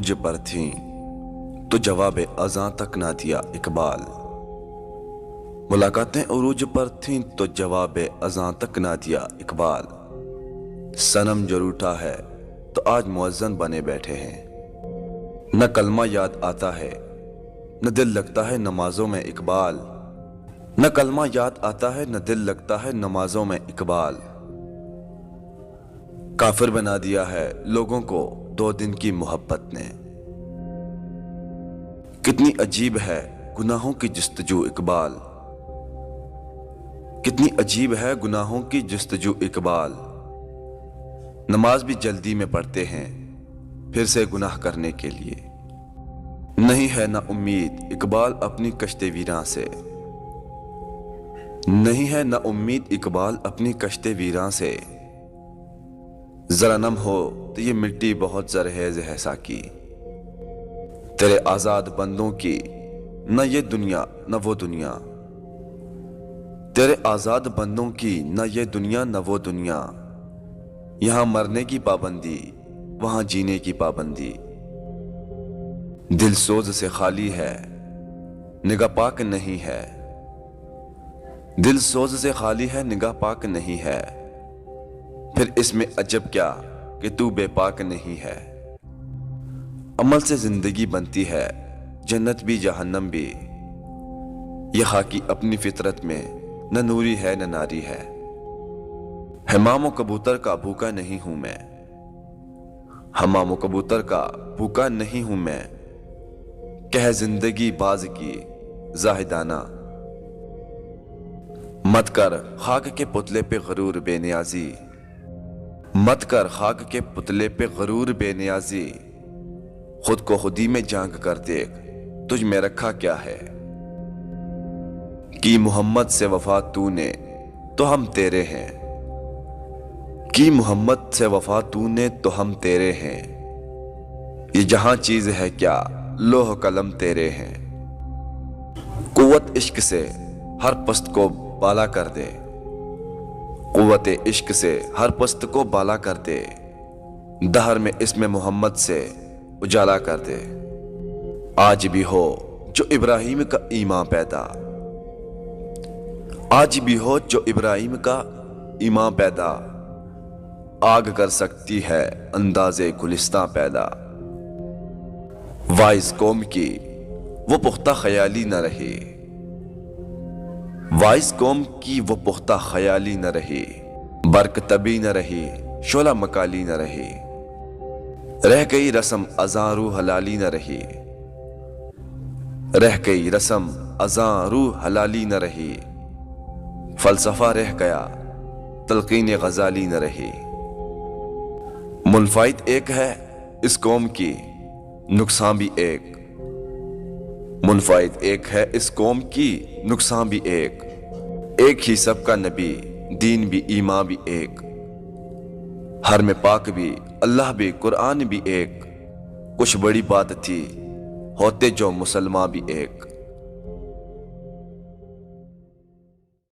मुझ पर थी तो जवाब अज़ां तक ना दिया इकबाल। मुलाकातें उरूज पर थीं तो जवाब अज़ां तक ना दिया इकबाल। सनम जो रूठा है तो आज मुअज्जन बने बैठे हैं। न कलमा याद आता है न दिल लगता है नमाजों में इकबाल। न कलमा याद आता है न दिल लगता है नमाजों में इकबाल। काफिर बना दिया है लोगों को 2 दिन की मोहब्बत ने। कितनी अजीब है गुनाहों की जस्तजू इकबाल। कितनी अजीब है गुनाहों की जस्तजू इकबाल। नमाज भी जल्दी में पढ़ते हैं फिर से गुनाह करने के लिए। नहीं है ना उम्मीद इकबाल अपनी कश्ते वीरां से। नहीं है ना उम्मीद इकबाल अपनी कश्ते वीरां से। जरा नम हो तो ये मिट्टी बहुत जरहेज है साकी। तेरे आजाद बंदों की न ये दुनिया न वो दुनिया। तेरे आजाद बंदों की न ये दुनिया न वो दुनिया। यहां मरने की पाबंदी वहां जीने की पाबंदी। दिल सोज से खाली है निगाह पाक नहीं है। दिल सोज से खाली है निगाह पाक नहीं है। फिर इसमें अजब क्या कि तू बेपाक नहीं है। अमल से जिंदगी बनती है जन्नत भी जहन्नम भी। यहाँ की अपनी फितरत में न नूरी है न नारी है। हमाम कबूतर का भूखा नहीं हूं मैं। हमाम कबूतर का भूखा नहीं हूं मैं। कह जिंदगी बाज की जाहिदाना। मत कर खाक के पुतले पे गरूर बेनियाजी। मत कर खाक के पुतले पे गरूर बेनियाजी। खुद को खुदी में झांक कर देख तुझ में रखा क्या है। कि मोहम्मद से वफा तूने तो हम तेरे हैं। कि मोहम्मद से वफा तूने तो हम तेरे हैं। ये जहां चीज है क्या लोह कलम तेरे हैं। कुव्वत इश्क से हर पस्त को बाला कर दे। कुव्वत इश्क से हर पस्त को बाला कर दे। दहर में इसमें मोहम्मद से उजाला कर दे। आज भी हो जो इब्राहिम का ईमान पैदा। आज भी हो जो इब्राहिम का ईमान पैदा। आग कर सकती है अंदाजे गुलिस्तां पैदा। वाइस कौम की वो पुख्ता ख्याली न रही। वाइस कौम की वो पुख्ता ख्याली न रही। बरकतबी न रही शोला मकाली न रही। रह गई रस्म अज़ां रूह हलाली न रही। रह गई रस्म अज़ां रूह हलाली न रही। फलसफा रह गया तलकीन गजाली न रही। मुल्फाइत एक है इस कौम की नुकसान भी एक। मुल्फाइत एक है इस कौम की नुकसान भी एक। एक ही सबका नबी दीन भी ईमान भी एक। हर में पाक भी अल्लाह भी कुरान भी एक। कुछ बड़ी बात थी होते जो मुसलमान भी एक।